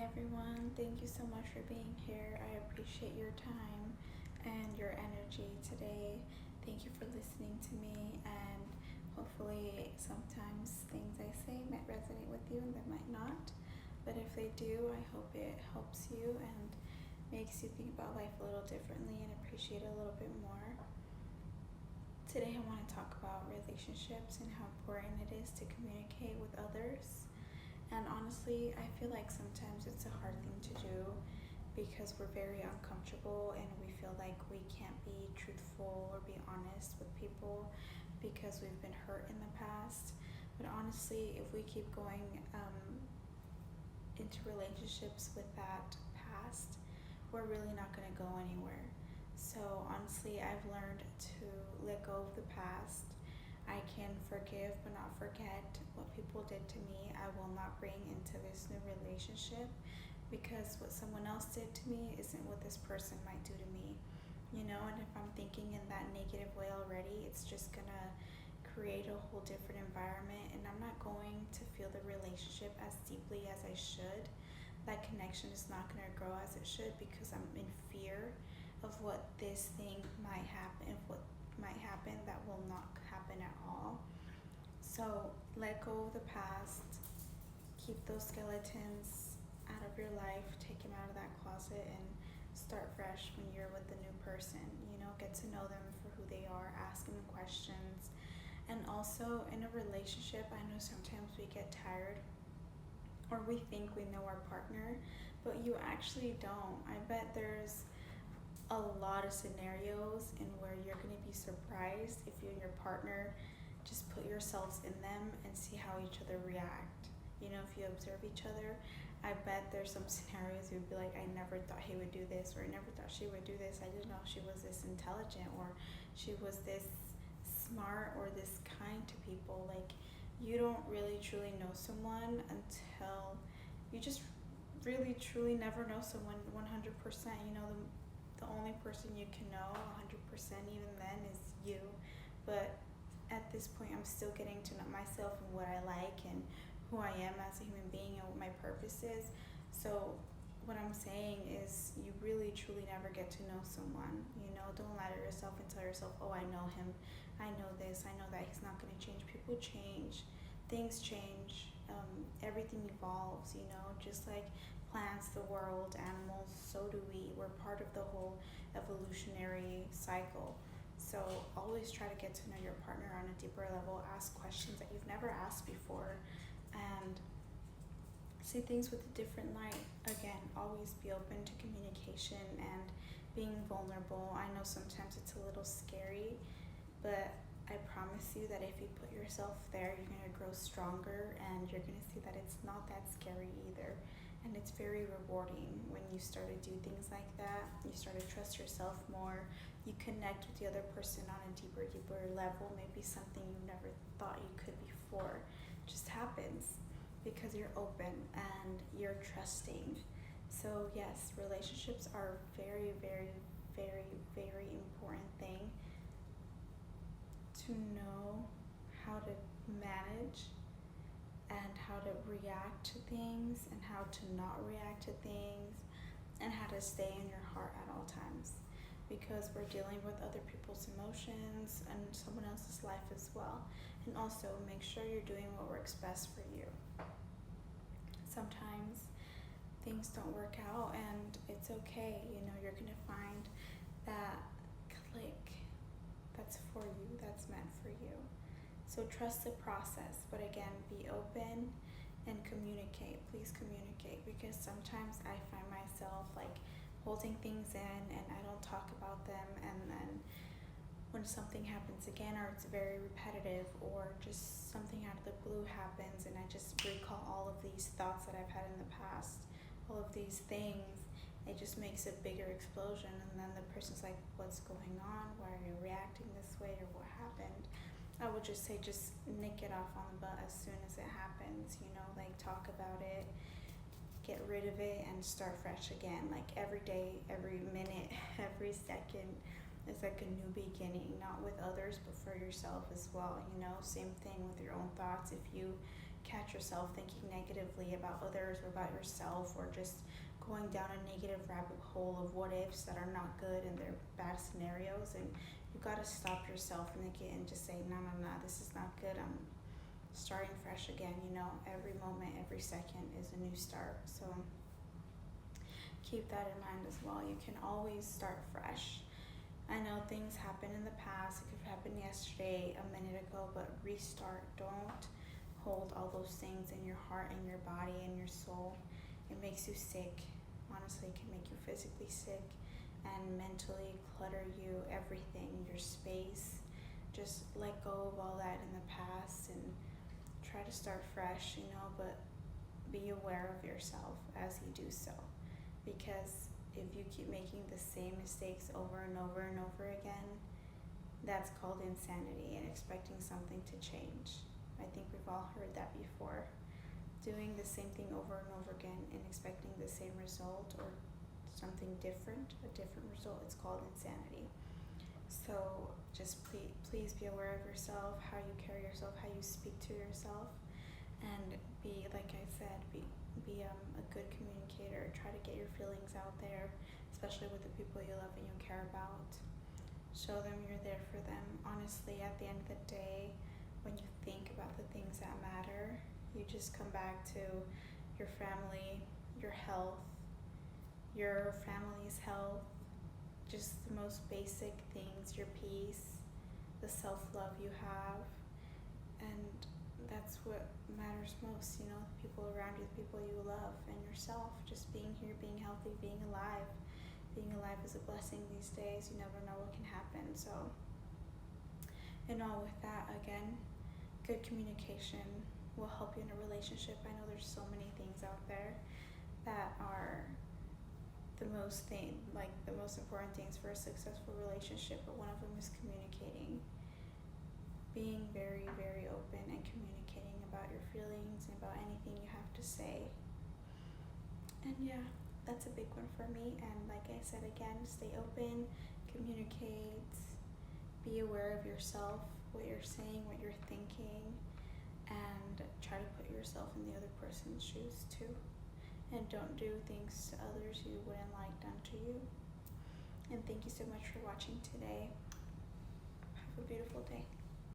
everyone. Thank you so much for being here. I appreciate your time and your energy today. Thank you for listening to me, and hopefully, sometimes things I say might resonate with you and they might not. But if they do, I hope it helps you and makes you think about life a little differently and appreciate it a little bit more. Today, I want to talk about relationships and how important it is to communicate with others. And honestly, I feel like sometimes it's a hard thing to do because we're very uncomfortable and we feel like we can't be truthful or be honest with people because we've been hurt in the past. But honestly, if we keep going into relationships with that past, we're really not going to go anywhere. So honestly, I've learned to let go of the past. I can forgive but not forget what people did to me. I will not bring into this new relationship because what someone else did to me isn't what this person might do to me. And if I'm thinking in that negative way already, it's just gonna create a whole different environment, and I'm not going to feel the relationship as deeply as I should. That connection is not gonna grow as it should because I'm in fear of what this thing might happen, what might happen that will not happen at all. So let go of the past, keep those skeletons out of your life, take them out of that closet, and start fresh when you're with the new person. Get to know them for who they are, ask them questions. And also in a relationship, I know sometimes we get tired or we think we know our partner, but you actually don't. I bet there's a lot of scenarios in where you're going to be surprised if you and your partner just put yourselves in them and see how each other react. If you observe each other, I bet there's some scenarios you'd be like, I never thought he would do this, or I never thought she would do this. I didn't know she was this intelligent, or she was this smart, or this kind to people. Like, you don't really truly know someone until you just really truly never know someone 100%. The only person you can know 100% even then is you. But at this point, I'm still getting to know myself and what I like and who I am as a human being and what my purpose is. So what I'm saying is you really truly never get to know someone. Don't lie to yourself and tell yourself, oh, I know him, I know this, I know that he's not going to change. People change, things change, everything evolves, just like plants, the world, animals, so do we. We're part of the whole evolutionary cycle. So always try to get to know your partner on a deeper level. Ask questions that you've never asked before and see things with a different light. Again, always be open to communication and being vulnerable. I know sometimes it's a little scary, but I promise you that if you put yourself there, you're going to grow stronger and you're going to see that it's not that scary either. And it's very rewarding when you start to do things like that. You start to trust yourself more. You connect with the other person on a deeper level. Maybe something you never thought you could before just happens because you're open and you're trusting. So yes, relationships are very, very, very, very important thing to know how to manage and how to react to things and how to not react to things and how to stay in your heart at all times, because we're dealing with other people's emotions and someone else's life as well. And also make sure you're doing what works best for you. Sometimes things don't work out and it's okay. You're gonna find that click that's for you, that's meant for you. So trust the process, but again, be open and communicate. Please communicate, because sometimes I find myself like holding things in and I don't talk about them, and then when something happens again, or it's very repetitive, or just something out of the blue happens and I just recall all of these thoughts that I've had in the past, all of these things, it just makes a bigger explosion, and then the person's like, what's going on? Why are you reacting this way, or what happened? I would just say, just nick it off on the butt as soon as it happens, like talk about it, get rid of it, and start fresh again. Like every day, every minute, every second is like a new beginning, not with others, but for yourself as well. Same thing with your own thoughts. If you catch yourself thinking negatively about others or about yourself, or just going down a negative rabbit hole of what ifs that are not good and they're bad scenarios. And you got to stop yourself and just say, no, no, no, this is not good. I'm starting fresh again. Every moment, every second is a new start. So keep that in mind as well. You can always start fresh. I know things happen in the past. It could have happened yesterday, a minute ago, but restart. Don't hold all those things in your heart and your body and your soul. It makes you sick. Honestly, it can make you physically sick and mentally clutter you, everything, your space. Just let go of all that in the past and try to start fresh, but be aware of yourself as you do so. Because if you keep making the same mistakes over and over and over again, that's called insanity and expecting something to change. I think we've all heard that before. Doing the same thing over and over again and expecting the same result or something different, a different result, it's called insanity. So just please be aware of yourself, how you carry yourself, how you speak to yourself, and be, like I said, be a good communicator. Try to get your feelings out there, especially with the people you love and you care about. Show them you're there for them. Honestly, at the end of the day, when you think about the things that matter, you just come back to your family, your health, your family's health, just the most basic things, your peace, the self-love you have, and that's what matters most, the people around you, the people you love, and yourself. Just being here, being healthy, being alive. Being alive is a blessing these days. You never know what can happen. So, and all with that, again, good communication will help you in a relationship. I know there's so many things out there that are the most important things for a successful relationship, but one of them is communicating. Being very, very open and communicating about your feelings and about anything you have to say. And yeah, that's a big one for me. And like I said again, stay open, communicate, be aware of yourself, what you're saying, what you're thinking, and try to put yourself in the other person's shoes too. And don't do things to others you wouldn't like done to you. And thank you so much for watching today. Have a beautiful day.